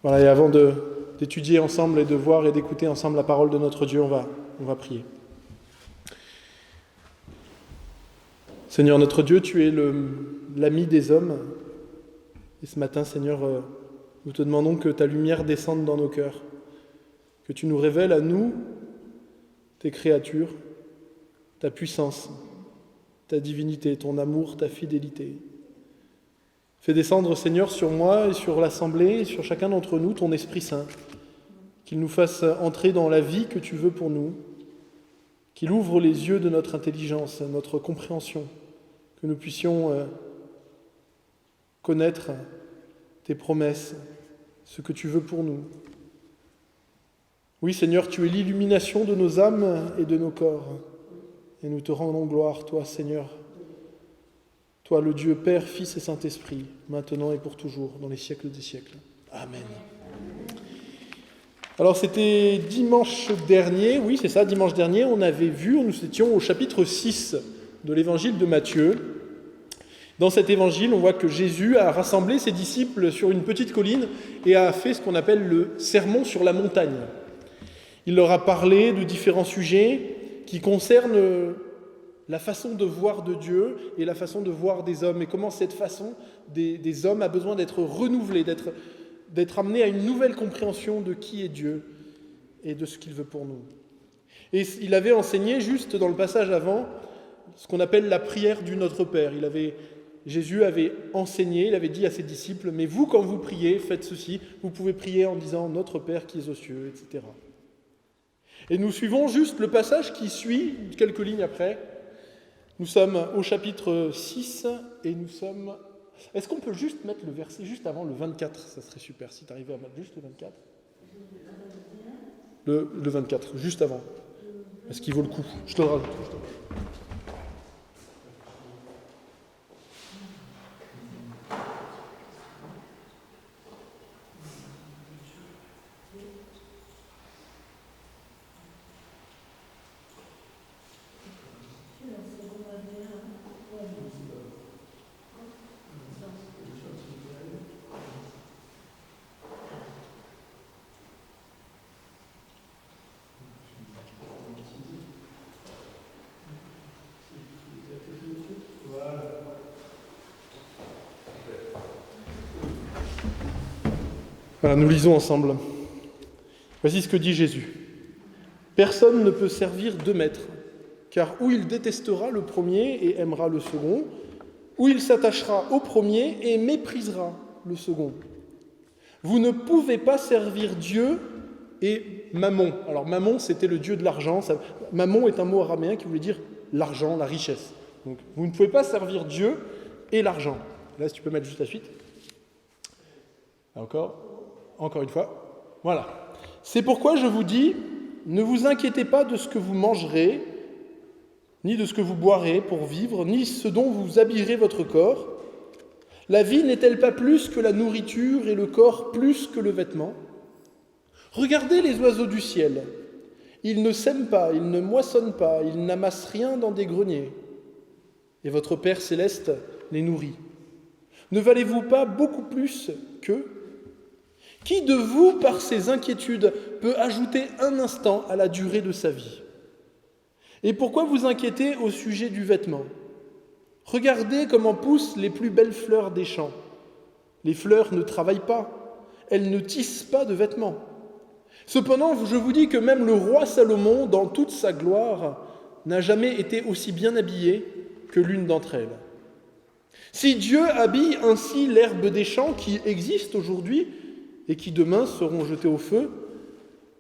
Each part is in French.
Voilà, et avant d'étudier ensemble et de voir et d'écouter ensemble la parole de notre Dieu, on va prier. Seigneur notre Dieu, tu es l'ami des hommes. Et ce matin, Seigneur, nous te demandons que ta lumière descende dans nos cœurs, que tu nous révèles à nous, tes créatures, ta puissance, ta divinité, ton amour, ta fidélité. Fais descendre, Seigneur, sur moi et sur l'Assemblée, et sur chacun d'entre nous, ton Esprit Saint, qu'il nous fasse entrer dans la vie que tu veux pour nous, qu'il ouvre les yeux de notre intelligence, notre compréhension, que nous puissions connaître tes promesses, ce que tu veux pour nous. Oui, Seigneur, tu es l'illumination de nos âmes et de nos corps, et nous te rendons gloire, toi, Seigneur, toi, le Dieu Père, Fils et Saint-Esprit, maintenant et pour toujours, dans les siècles des siècles. Amen. Alors, c'était dimanche dernier, oui, c'est ça, dimanche dernier, nous étions au chapitre 6 de l'évangile de Matthieu. Dans cet évangile, on voit que Jésus a rassemblé ses disciples sur une petite colline et a fait ce qu'on appelle le sermon sur la montagne. Il leur a parlé de différents sujets qui concernent la façon de voir de Dieu et la façon de voir des hommes, et comment cette façon des hommes a besoin d'être renouvelée, d'être amenée à une nouvelle compréhension de qui est Dieu et de ce qu'il veut pour nous. Et il avait enseigné, juste dans le passage avant, ce qu'on appelle la prière du Notre Père. Jésus avait enseigné, il avait dit à ses disciples, mais vous, quand vous priez, faites ceci, vous pouvez prier en disant « Notre Père qui es aux cieux », etc. Et nous suivons juste le passage qui suit, quelques lignes après. Nous sommes au chapitre 6 et nous sommes... Est-ce qu'on peut juste mettre le verset juste avant le 24 ? Ça serait super, si tu arrives à mettre juste le 24. Le 24, juste avant. Est-ce qu'il vaut le coup ? Je te le rajoute. Voilà, nous lisons ensemble. Voici ce que dit Jésus. « Personne ne peut servir deux maîtres, car ou il détestera le premier et aimera le second, ou il s'attachera au premier et méprisera le second. Vous ne pouvez pas servir Dieu et Mammon. » Alors Mammon, c'était le dieu de l'argent. Mammon est un mot araméen qui voulait dire l'argent, la richesse. Donc vous ne pouvez pas servir Dieu et l'argent. Là, si tu peux mettre juste la suite. Encore une fois. Voilà. C'est pourquoi je vous dis, ne vous inquiétez pas de ce que vous mangerez, ni de ce que vous boirez pour vivre, ni ce dont vous habillerez votre corps. La vie n'est-elle pas plus que la nourriture et le corps plus que le vêtement ? Regardez les oiseaux du ciel. Ils ne sèment pas, ils ne moissonnent pas, ils n'amassent rien dans des greniers. Et votre Père céleste les nourrit. Ne valez-vous pas beaucoup plus qu'eux ? Qui de vous, par ses inquiétudes, peut ajouter un instant à la durée de sa vie ? Et pourquoi vous inquiétez au sujet du vêtement ? Regardez comment poussent les plus belles fleurs des champs. Les fleurs ne travaillent pas, elles ne tissent pas de vêtements. Cependant, je vous dis que même le roi Salomon, dans toute sa gloire, n'a jamais été aussi bien habillé que l'une d'entre elles. Si Dieu habille ainsi l'herbe des champs qui existe aujourd'hui, et qui demain seront jetés au feu,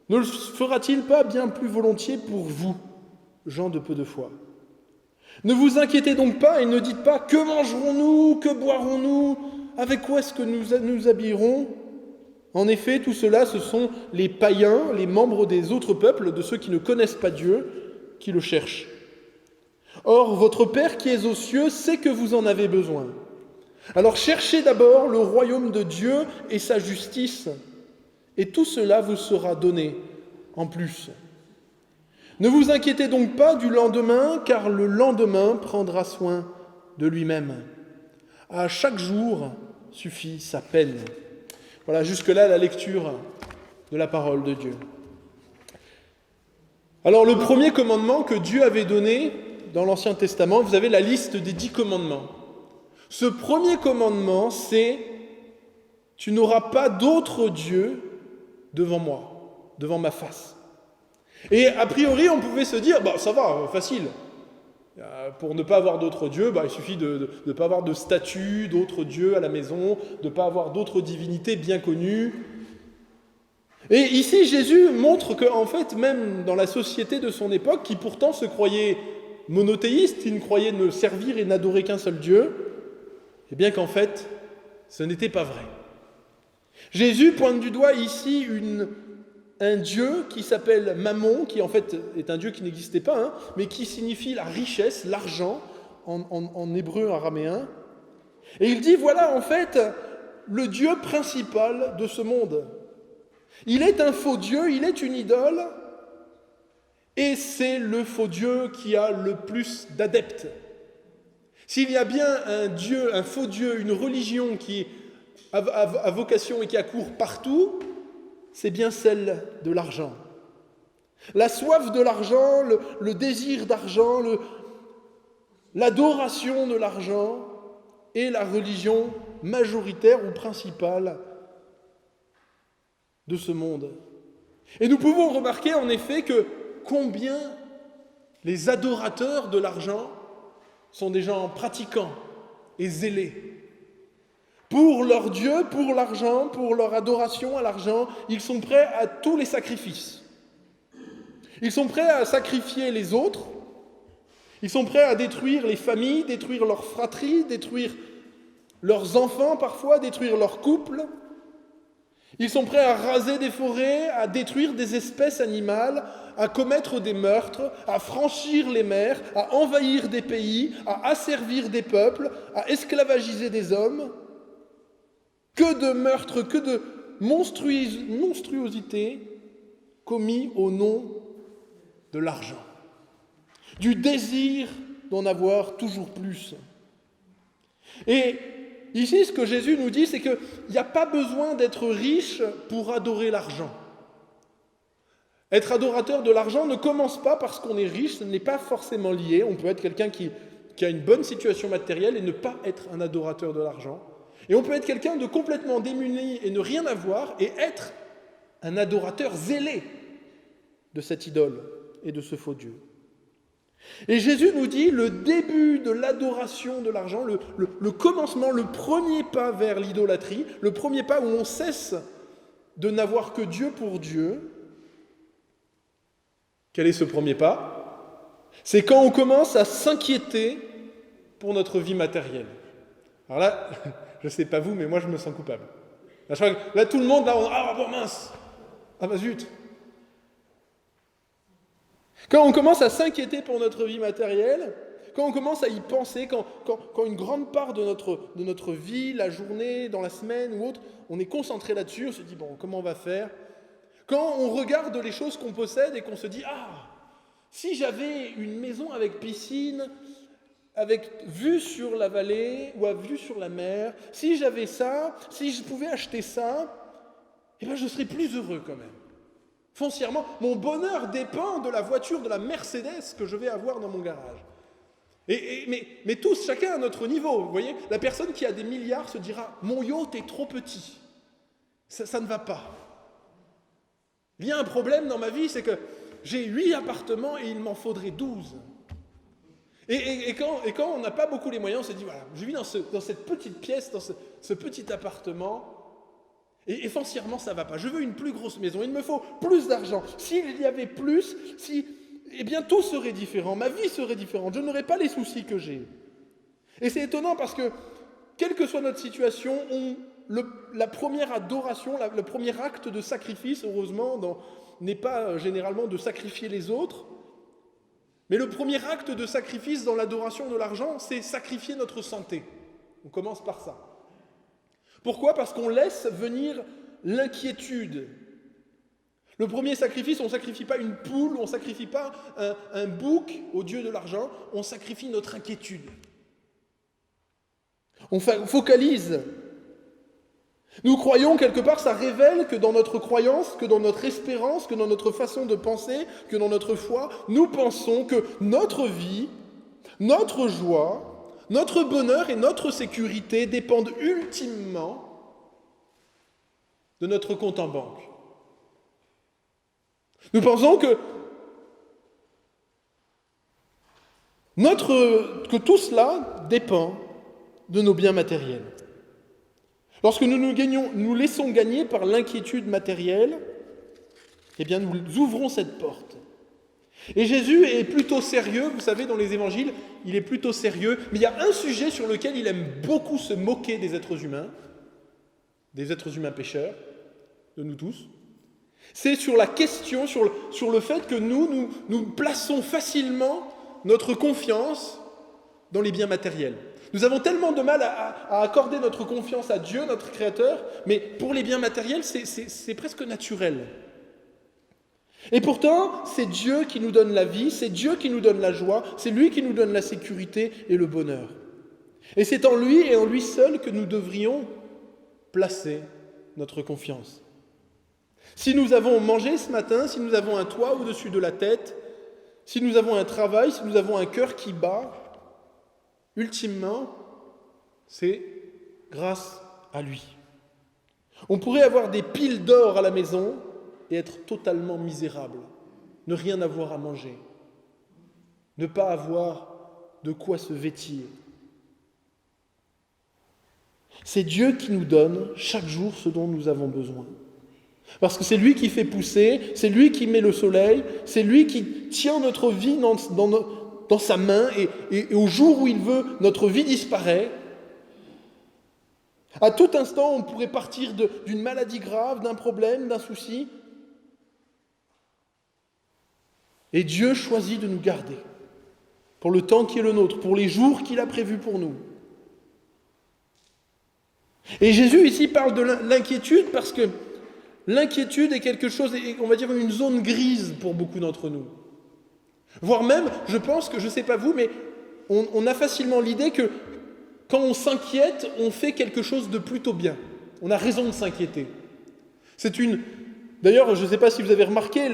ne le fera-t-il pas bien plus volontiers pour vous, gens de peu de foi ? Ne vous inquiétez donc pas et ne dites pas « Que mangerons-nous ? Que boirons-nous ? Avec quoi est-ce que nous habillerons ?» En effet, tout cela, ce sont les païens, les membres des autres peuples, de ceux qui ne connaissent pas Dieu, qui le cherchent. Or, votre Père qui est aux cieux sait que vous en avez besoin. Alors cherchez d'abord le royaume de Dieu et sa justice, et tout cela vous sera donné en plus. Ne vous inquiétez donc pas du lendemain, car le lendemain prendra soin de lui-même. À chaque jour suffit sa peine. Voilà, jusque-là, la lecture de la parole de Dieu. Alors, le premier commandement que Dieu avait donné dans l'Ancien Testament, vous avez la liste des 10 commandements. Ce premier commandement, c'est « Tu n'auras pas d'autre Dieu devant moi, devant ma face. » Et a priori, on pouvait se dire « ça va, facile. Pour ne pas avoir d'autres dieux, il suffit de ne pas avoir de statue, d'autres dieux à la maison, de ne pas avoir d'autres divinités bien connues. » Et ici, Jésus montre qu'en fait, même dans la société de son époque, qui pourtant se croyait monothéiste, qui ne croyait ne servir et n'adorer qu'un seul Dieu, eh bien qu'en fait, ce n'était pas vrai. Jésus pointe du doigt ici un Dieu qui s'appelle Mammon, qui en fait est un Dieu qui n'existait pas, mais qui signifie la richesse, l'argent, en hébreu araméen. Et il dit, voilà en fait le Dieu principal de ce monde. Il est un faux Dieu, il est une idole, et c'est le faux Dieu qui a le plus d'adeptes. S'il y a bien un Dieu, un faux Dieu, une religion qui a vocation et qui accourt partout, c'est bien celle de l'argent. La soif de l'argent, le désir d'argent, l'adoration de l'argent est la religion majoritaire ou principale de ce monde. Et nous pouvons remarquer en effet que combien les adorateurs de l'argent sont des gens pratiquants et zélés. Pour leur Dieu, pour l'argent, pour leur adoration à l'argent, ils sont prêts à tous les sacrifices. Ils sont prêts à sacrifier les autres, ils sont prêts à détruire les familles, détruire leurs fratries, détruire leurs enfants parfois, détruire leurs couples. Ils sont prêts à raser des forêts, à détruire des espèces animales, à commettre des meurtres, à franchir les mers, à envahir des pays, à asservir des peuples, à esclavagiser des hommes. Que de meurtres, que de monstruosités commis au nom de l'argent, du désir d'en avoir toujours plus. Et ici, ce que Jésus nous dit, c'est qu'il n'y a pas besoin d'être riche pour adorer l'argent. Être adorateur de l'argent ne commence pas parce qu'on est riche, ce n'est pas forcément lié. On peut être quelqu'un qui a une bonne situation matérielle et ne pas être un adorateur de l'argent. Et on peut être quelqu'un de complètement démuni et ne rien avoir et être un adorateur zélé de cette idole et de ce faux Dieu. Et Jésus nous dit, le début de l'adoration de l'argent, le commencement, le premier pas vers l'idolâtrie, le premier pas où on cesse de n'avoir que Dieu pour Dieu. Quel est ce premier pas ? C'est quand on commence à s'inquiéter pour notre vie matérielle. Alors là, je ne sais pas vous, mais moi je me sens coupable. Là, tout le monde, mince, zut. Quand on commence à s'inquiéter pour notre vie matérielle, quand on commence à y penser, quand une grande part de notre vie, la journée, dans la semaine ou autre, on est concentré là-dessus, on se dit, comment on va faire ? Quand on regarde les choses qu'on possède et qu'on se dit, si j'avais une maison avec piscine, avec vue sur la vallée ou à vue sur la mer, si j'avais ça, si je pouvais acheter ça, je serais plus heureux quand même. Foncièrement, mon bonheur dépend de la voiture, de la Mercedes que je vais avoir dans mon garage. Mais tous, chacun à notre niveau, vous voyez, la personne qui a des milliards se dira « Mon yacht est trop petit, ça ne va pas. Il y a un problème dans ma vie, c'est que j'ai 8 appartements et il m'en faudrait 12. » Et quand on n'a pas beaucoup les moyens, on se dit « Voilà, je vis dans cette petite pièce, dans ce petit appartement, et foncièrement, ça ne va pas. Je veux une plus grosse maison, il me faut plus d'argent. S'il y avait plus, tout serait différent, ma vie serait différente, je n'aurais pas les soucis que j'ai. » Et c'est étonnant parce que, quelle que soit notre situation, la première adoration, le premier acte de sacrifice, heureusement, n'est pas généralement de sacrifier les autres, mais le premier acte de sacrifice dans l'adoration de l'argent, c'est sacrifier notre santé. On commence par ça. Pourquoi ? Parce qu'on laisse venir l'inquiétude. Le premier sacrifice, on ne sacrifie pas une poule, on ne sacrifie pas un bouc au dieu de l'argent, on sacrifie notre inquiétude. On focalise. Nous croyons quelque part, ça révèle que dans notre croyance, que dans notre espérance, que dans notre façon de penser, que dans notre foi, nous pensons que notre vie, notre joie, notre bonheur et notre sécurité dépendent ultimement de notre compte en banque. Nous pensons que tout cela dépend de nos biens matériels. Lorsque nous laissons gagner par l'inquiétude matérielle, eh bien nous ouvrons cette porte. Et Jésus est plutôt sérieux, vous savez, dans les évangiles, il est plutôt sérieux, mais il y a un sujet sur lequel il aime beaucoup se moquer des êtres humains pécheurs, de nous tous. C'est sur la question, sur le fait que nous plaçons facilement notre confiance dans les biens matériels. Nous avons tellement de mal à accorder notre confiance à Dieu, notre Créateur, mais pour les biens matériels, c'est presque naturel. Et pourtant, c'est Dieu qui nous donne la vie, c'est Dieu qui nous donne la joie, c'est lui qui nous donne la sécurité et le bonheur. Et c'est en lui et en lui seul que nous devrions placer notre confiance. Si nous avons mangé ce matin, si nous avons un toit au-dessus de la tête, si nous avons un travail, si nous avons un cœur qui bat, ultimement, c'est grâce à lui. On pourrait avoir des piles d'or à la maison et être totalement misérable, ne rien avoir à manger, ne pas avoir de quoi se vêtir. C'est Dieu qui nous donne chaque jour ce dont nous avons besoin. Parce que c'est lui qui fait pousser, c'est lui qui met le soleil, c'est lui qui tient notre vie dans sa main et au jour où il veut, notre vie disparaît. À tout instant, on pourrait partir d'une maladie grave, d'un problème, d'un souci. Et Dieu choisit de nous garder pour le temps qui est le nôtre, pour les jours qu'il a prévus pour nous. Et Jésus ici parle de l'inquiétude parce que l'inquiétude est quelque chose, on va dire une zone grise pour beaucoup d'entre nous. Voire même, je pense que, je ne sais pas vous, mais on a facilement l'idée que quand on s'inquiète, on fait quelque chose de plutôt bien. On a raison de s'inquiéter. D'ailleurs, je ne sais pas si vous avez remarqué,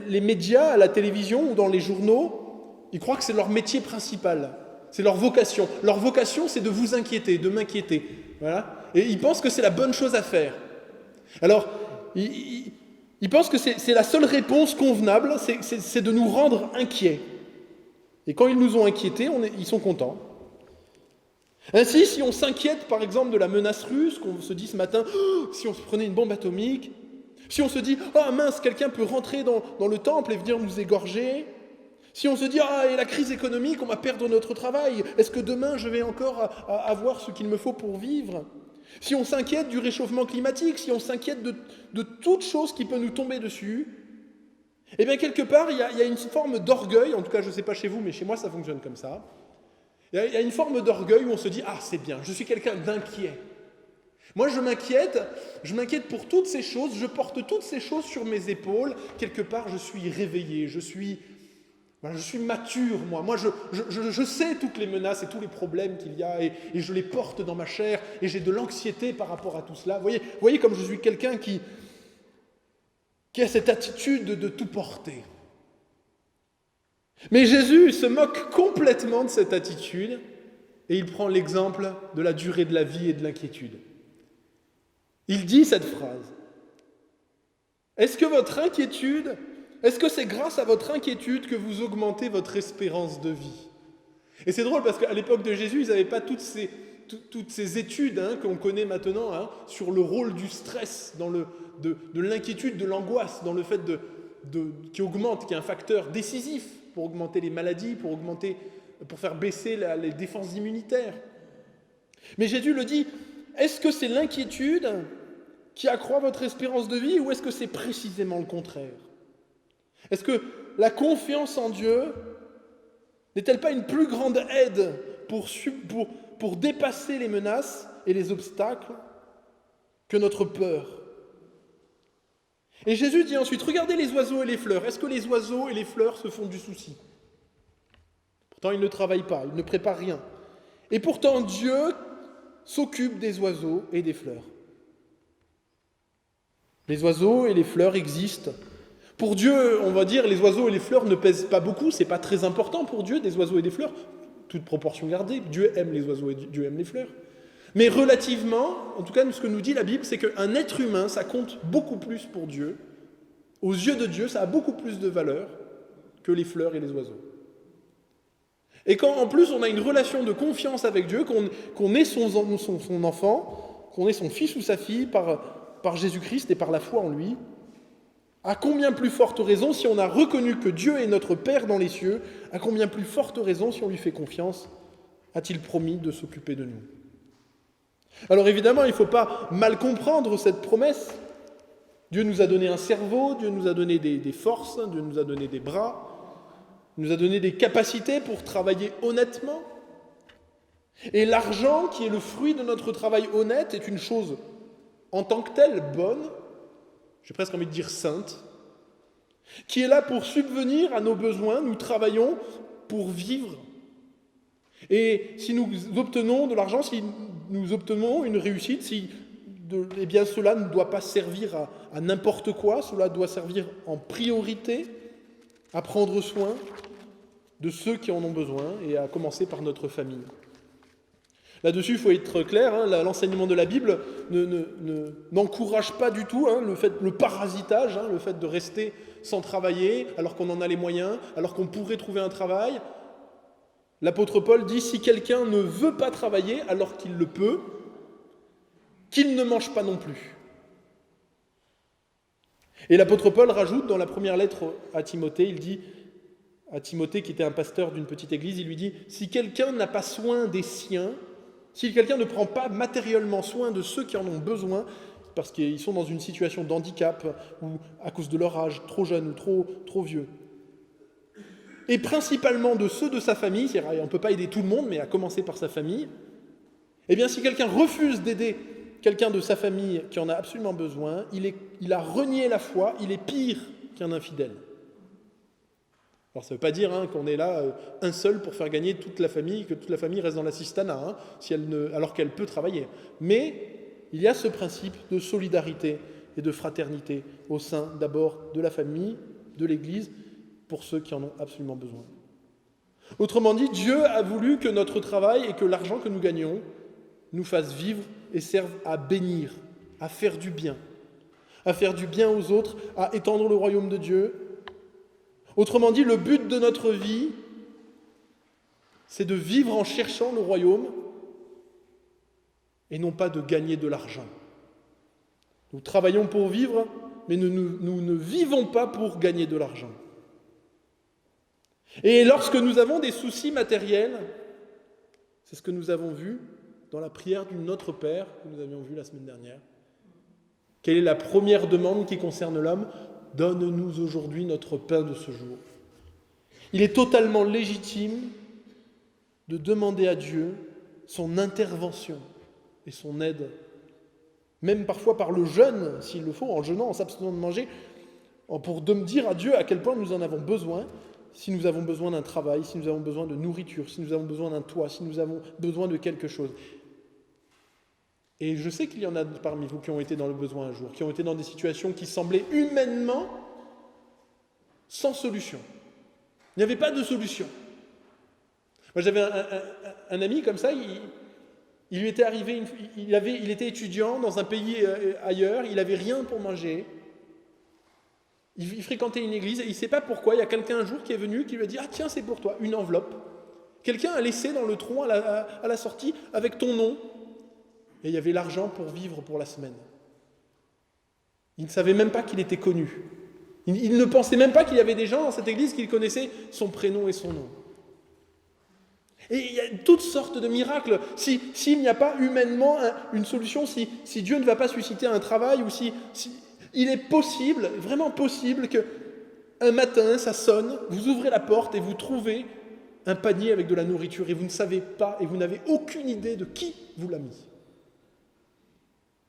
les médias à la télévision ou dans les journaux, ils croient que c'est leur métier principal. C'est leur vocation. Leur vocation, c'est de vous inquiéter, de m'inquiéter. Voilà. Et ils pensent que c'est la bonne chose à faire. Alors, ils pensent que c'est la seule réponse convenable, c'est de nous rendre inquiets. Et quand ils nous ont inquiétés, ils sont contents. Ainsi, si on s'inquiète par exemple de la menace russe, qu'on se dit ce matin, si on se prenait une bombe atomique, si on se dit, mince, quelqu'un peut rentrer dans le temple et venir nous égorger, si on se dit, et la crise économique, on va perdre notre travail, est-ce que demain je vais encore avoir ce qu'il me faut pour vivre ? Si on s'inquiète du réchauffement climatique, si on s'inquiète de toute chose qui peut nous tomber dessus, eh bien quelque part, il y a une forme d'orgueil, en tout cas je ne sais pas chez vous, mais chez moi ça fonctionne comme ça. Il y a une forme d'orgueil où on se dit, c'est bien, je suis quelqu'un d'inquiet. Moi je m'inquiète pour toutes ces choses, je porte toutes ces choses sur mes épaules, quelque part je suis réveillé, je suis mature, moi. Moi, je sais toutes les menaces et tous les problèmes qu'il y a et je les porte dans ma chair et j'ai de l'anxiété par rapport à tout cela. Vous voyez comme je suis quelqu'un qui a cette attitude de tout porter. Mais Jésus se moque complètement de cette attitude et il prend l'exemple de la durée de la vie et de l'inquiétude. Il dit cette phrase. Est-ce que c'est grâce à votre inquiétude que vous augmentez votre espérance de vie ? Et c'est drôle parce qu'à l'époque de Jésus, ils n'avaient pas toutes ces études qu'on connaît maintenant sur le rôle du stress, de l'inquiétude, de l'angoisse, dans le fait qui augmente, qui est un facteur décisif pour augmenter les maladies, pour faire baisser les défenses immunitaires. Mais Jésus le dit, est-ce que c'est l'inquiétude qui accroît votre espérance de vie ou est-ce que c'est précisément le contraire ? Est-ce que la confiance en Dieu n'est-elle pas une plus grande aide pour dépasser les menaces et les obstacles que notre peur ? Et Jésus dit ensuite, regardez les oiseaux et les fleurs. Est-ce que les oiseaux et les fleurs se font du souci ? Pourtant, ils ne travaillent pas, ils ne préparent rien. Et pourtant, Dieu s'occupe des oiseaux et des fleurs. Les oiseaux et les fleurs existent. Pour Dieu, on va dire, les oiseaux et les fleurs ne pèsent pas beaucoup, c'est pas très important pour Dieu, des oiseaux et des fleurs, toute proportion gardée. Dieu aime les oiseaux et Dieu aime les fleurs. Mais relativement, en tout cas, ce que nous dit la Bible, c'est qu'un être humain, ça compte beaucoup plus pour Dieu. Aux yeux de Dieu, ça a beaucoup plus de valeur que les fleurs et les oiseaux. Et quand en plus on a une relation de confiance avec Dieu, qu'on est son enfant, qu'on est son fils ou sa fille par Jésus-Christ et par la foi en lui, à combien plus forte raison, si on a reconnu que Dieu est notre Père dans les cieux, à combien plus forte raison, si on lui fait confiance, a-t-il promis de s'occuper de nous? Alors évidemment, il ne faut pas mal comprendre cette promesse. Dieu nous a donné un cerveau, Dieu nous a donné des forces, Dieu nous a donné des bras, il nous a donné des capacités pour travailler honnêtement. Et l'argent, qui est le fruit de notre travail honnête, est une chose en tant que telle bonne, j'ai presque envie de dire sainte, qui est là pour subvenir à nos besoins. Nous travaillons pour vivre. Et si nous obtenons de l'argent, si nous obtenons une réussite, eh bien cela ne doit pas servir à n'importe quoi, cela doit servir en priorité à prendre soin de ceux qui en ont besoin, et à commencer par notre famille. Là-dessus, il faut être clair, l'enseignement de la Bible n'encourage pas du tout le parasitage, le fait de rester sans travailler, alors qu'on en a les moyens, alors qu'on pourrait trouver un travail. L'apôtre Paul dit, si quelqu'un ne veut pas travailler alors qu'il le peut, qu'il ne mange pas non plus. Et l'apôtre Paul rajoute dans la première lettre à Timothée, il dit à Timothée qui était un pasteur d'une petite église, il lui dit, si quelqu'un n'a pas soin des siens, si quelqu'un ne prend pas matériellement soin de ceux qui en ont besoin, parce qu'ils sont dans une situation d'handicap, ou à cause de leur âge, trop jeune ou trop vieux, et principalement de ceux de sa famille, c'est-à-dire on ne peut pas aider tout le monde, mais à commencer par sa famille, eh bien si quelqu'un refuse d'aider quelqu'un de sa famille qui en a absolument besoin, il a renié la foi, il est pire qu'un infidèle. Alors ça ne veut pas dire qu'on est là un seul pour faire gagner toute la famille, que toute la famille reste dans l'assistanat, alors qu'elle peut travailler. Mais il y a ce principe de solidarité et de fraternité au sein d'abord de la famille, de l'Église, pour ceux qui en ont absolument besoin. Autrement dit, Dieu a voulu que notre travail et que l'argent que nous gagnons nous fassent vivre et servent à bénir, à faire du bien aux autres, à étendre le royaume de Dieu. Autrement dit, le but de notre vie, c'est de vivre en cherchant le royaume et non pas de gagner de l'argent. Nous travaillons pour vivre, mais nous ne vivons pas pour gagner de l'argent. Et lorsque nous avons des soucis matériels, c'est ce que nous avons vu dans la prière du Notre Père que nous avions vu la semaine dernière. Quelle est la première demande qui concerne l'homme ? Donne-nous aujourd'hui notre pain de ce jour. Il est totalement légitime de demander à Dieu son intervention et son aide, même parfois par le jeûne, s'il le faut, en jeûnant, en s'abstenant de manger, pour dire à Dieu à quel point nous en avons besoin, si nous avons besoin d'un travail, si nous avons besoin de nourriture, si nous avons besoin d'un toit, si nous avons besoin de quelque chose. Et je sais qu'il y en a parmi vous qui ont été dans le besoin un jour, qui ont été dans des situations qui semblaient humainement sans solution. Il n'y avait pas de solution. Moi j'avais un ami comme ça, il lui était arrivé, il était étudiant dans un pays ailleurs, il n'avait rien pour manger. Il fréquentait une église et il ne sait pas pourquoi, il y a quelqu'un un jour qui est venu, qui lui a dit « Ah tiens, c'est pour toi, une enveloppe. » Quelqu'un a laissé dans le tronc à la sortie avec ton nom. Et il y avait l'argent pour vivre pour la semaine. Il ne savait même pas qu'il était connu. Il ne pensait même pas qu'il y avait des gens dans cette église qui connaissaient son prénom et son nom. Et il y a toutes sortes de miracles. S'il n'y a pas humainement une solution, si Dieu ne va pas susciter un travail, ou si il est possible, vraiment possible, qu'un matin, ça sonne, vous ouvrez la porte et vous trouvez un panier avec de la nourriture et vous ne savez pas, et vous n'avez aucune idée de qui vous l'a mis.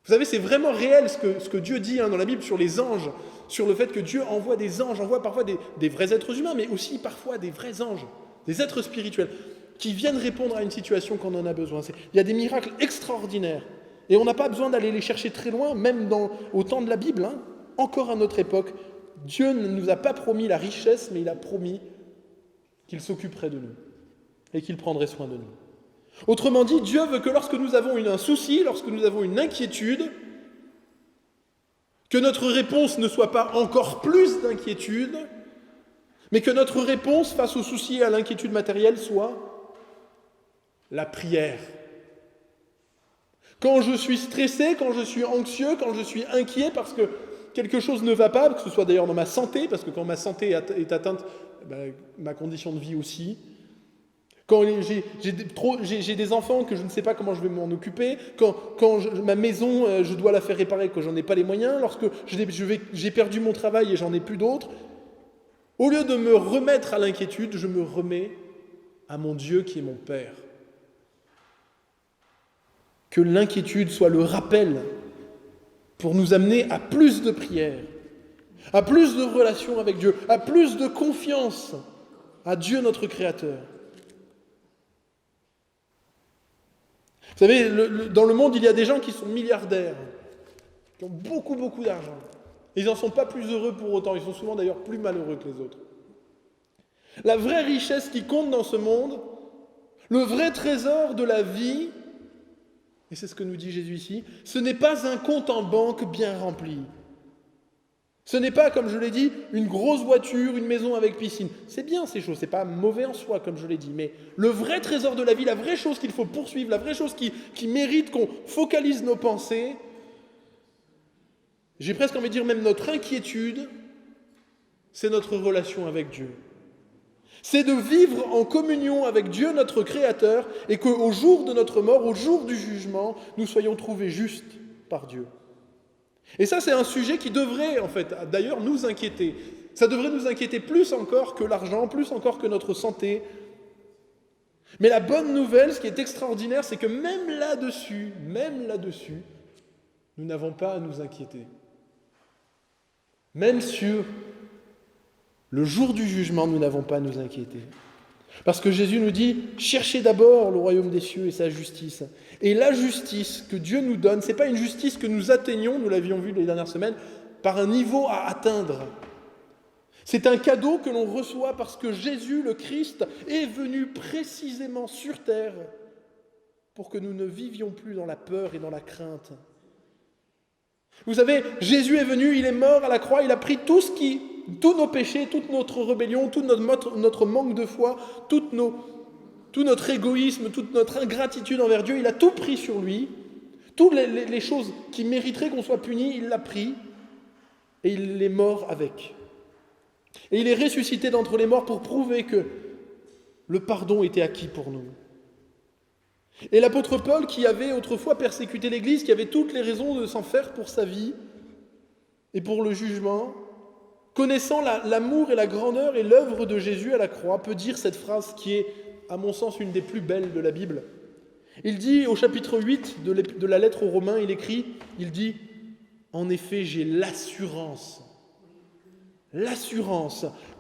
Vous savez, c'est vraiment réel ce que Dieu dit dans la Bible sur les anges, sur le fait que Dieu envoie des anges, envoie parfois des vrais êtres humains, mais aussi parfois des vrais anges, des êtres spirituels, qui viennent répondre à une situation qu'on en a besoin. Il y a des miracles extraordinaires Et on n'a pas besoin d'aller les chercher très loin, même au temps de la Bible, hein. Encore à notre époque, Dieu ne nous a pas promis la richesse, mais il a promis qu'il s'occuperait de nous et qu'il prendrait soin de nous. Autrement dit, Dieu veut que lorsque nous avons un souci, lorsque nous avons une inquiétude, que notre réponse ne soit pas encore plus d'inquiétude, mais que notre réponse face au souci et à l'inquiétude matérielle soit la prière. Quand je suis stressé, quand je suis anxieux, quand je suis inquiet parce que quelque chose ne va pas, que ce soit d'ailleurs dans ma santé, parce que quand ma santé est atteinte, ma condition de vie aussi. Quand j'ai des enfants que je ne sais pas comment je vais m'en occuper, ma maison, je dois la faire réparer, que j'en ai pas les moyens, lorsque j'ai perdu mon travail et j'en ai plus d'autres, au lieu de me remettre à l'inquiétude, je me remets à mon Dieu qui est mon Père. Que l'inquiétude soit le rappel pour nous amener à plus de prière, à plus de relations avec Dieu, à plus de confiance à Dieu notre Créateur. Vous savez, dans le monde, il y a des gens qui sont milliardaires, qui ont beaucoup, beaucoup d'argent. Ils n'en sont pas plus heureux pour autant, ils sont souvent d'ailleurs plus malheureux que les autres. La vraie richesse qui compte dans ce monde, le vrai trésor de la vie, et c'est ce que nous dit Jésus ici, ce n'est pas un compte en banque bien rempli. Ce n'est pas, comme je l'ai dit, une grosse voiture, une maison avec piscine. C'est bien ces choses, c'est pas mauvais en soi, comme je l'ai dit, mais le vrai trésor de la vie, la vraie chose qu'il faut poursuivre, la vraie chose qui mérite qu'on focalise nos pensées, j'ai presque envie de dire même notre inquiétude, c'est notre relation avec Dieu. C'est de vivre en communion avec Dieu, notre Créateur, et qu'au jour de notre mort, au jour du jugement, nous soyons trouvés justes par Dieu. Et ça, c'est un sujet qui devrait, en fait, d'ailleurs, nous inquiéter. Ça devrait nous inquiéter plus encore que l'argent, plus encore que notre santé. Mais la bonne nouvelle, ce qui est extraordinaire, c'est que même là-dessus, nous n'avons pas à nous inquiéter. Même sur le jour du jugement, nous n'avons pas à nous inquiéter. Parce que Jésus nous dit, cherchez d'abord le royaume des cieux et sa justice. Et la justice que Dieu nous donne, ce n'est pas une justice que nous atteignons, nous l'avions vu les dernières semaines, par un niveau à atteindre. C'est un cadeau que l'on reçoit parce que Jésus, le Christ, est venu précisément sur terre pour que nous ne vivions plus dans la peur et dans la crainte. Vous savez, Jésus est venu, il est mort à la croix, il a pris tous nos péchés, toute notre rébellion, tout notre manque de foi, tout notre égoïsme, toute notre ingratitude envers Dieu, il a tout pris sur lui. Toutes les choses qui mériteraient qu'on soit puni, il l'a pris et il est mort avec. Et il est ressuscité d'entre les morts pour prouver que le pardon était acquis pour nous. Et l'apôtre Paul, qui avait autrefois persécuté l'Église, qui avait toutes les raisons de s'en faire pour sa vie et pour le jugement, connaissant l'amour et la grandeur et l'œuvre de Jésus à la croix, peut dire cette phrase qui est, à mon sens, une des plus belles de la Bible. Il dit, au chapitre 8 de la lettre aux Romains, il dit « En effet, j'ai l'assurance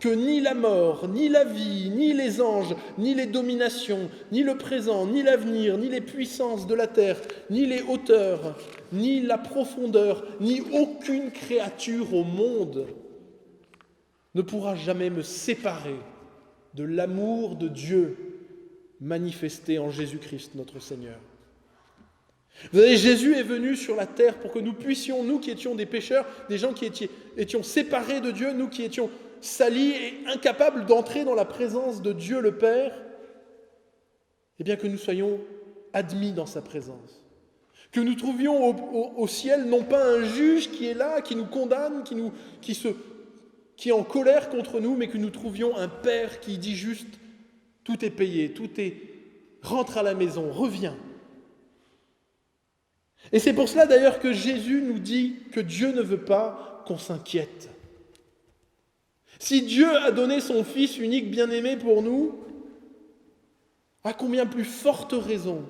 que ni la mort, ni la vie, ni les anges, ni les dominations, ni le présent, ni l'avenir, ni les puissances de la terre, ni les hauteurs, ni la profondeur, ni aucune créature au monde ne pourra jamais me séparer de l'amour de Dieu manifesté en Jésus-Christ notre Seigneur. » Vous savez, Jésus est venu sur la terre pour que nous puissions, nous qui étions des pécheurs, des gens qui étions séparés de Dieu, nous qui étions salis et incapables d'entrer dans la présence de Dieu le Père, eh bien que nous soyons admis dans sa présence. Que nous trouvions au ciel non pas un juge qui est là, qui nous condamne, qui est en colère contre nous, mais que nous trouvions un Père qui dit juste « tout est payé, rentre à la maison, reviens ». Et c'est pour cela d'ailleurs que Jésus nous dit que Dieu ne veut pas qu'on s'inquiète. Si Dieu a donné son Fils unique bien-aimé pour nous, à combien plus forte raison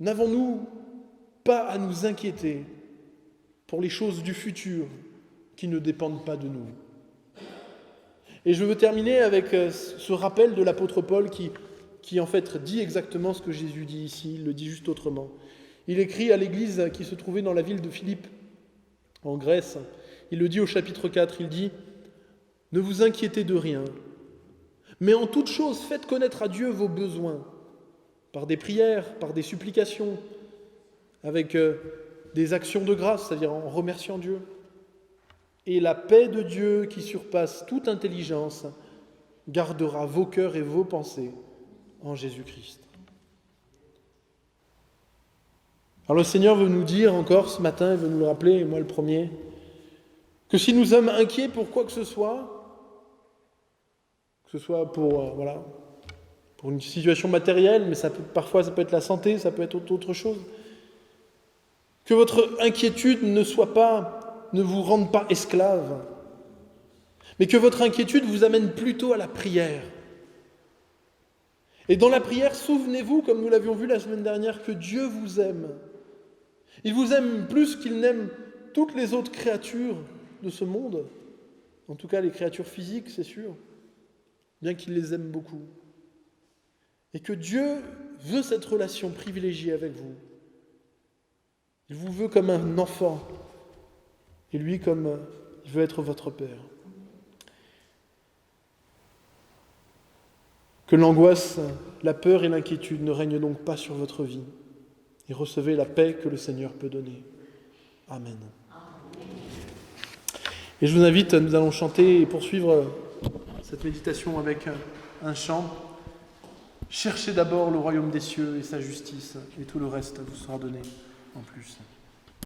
n'avons-nous pas à nous inquiéter pour les choses du futur qui ne dépendent pas de nous. Et je veux terminer avec ce rappel de l'apôtre Paul qui en fait dit exactement ce que Jésus dit ici, il le dit juste autrement. Il écrit à l'église qui se trouvait dans la ville de Philippe, en Grèce. Il le dit au chapitre 4, il dit « Ne vous inquiétez de rien, mais en toute chose, faites connaître à Dieu vos besoins, par des prières, par des supplications, avec des actions de grâce, c'est-à-dire en remerciant Dieu. Et la paix de Dieu qui surpasse toute intelligence gardera vos cœurs et vos pensées en Jésus-Christ. » Alors le Seigneur veut nous dire encore ce matin, il veut nous le rappeler, et moi le premier, que si nous sommes inquiets pour quoi que ce soit pour, pour une situation matérielle, mais parfois ça peut être la santé, ça peut être autre chose, que votre inquiétude ne vous rende pas esclave, mais que votre inquiétude vous amène plutôt à la prière. Et dans la prière, souvenez-vous, comme nous l'avions vu la semaine dernière, que Dieu vous aime. Il vous aime plus qu'il n'aime toutes les autres créatures de ce monde, en tout cas les créatures physiques, c'est sûr, bien qu'il les aime beaucoup. Et que Dieu veut cette relation privilégiée avec vous. Il vous veut comme un enfant, et lui comme il veut être votre Père. Que l'angoisse, la peur et l'inquiétude ne règnent donc pas sur votre vie, et recevez la paix que le Seigneur peut donner. Amen. Et je vous invite, nous allons chanter et poursuivre cette méditation avec un chant. Cherchez d'abord le royaume des cieux et sa justice, et tout le reste vous sera donné en plus.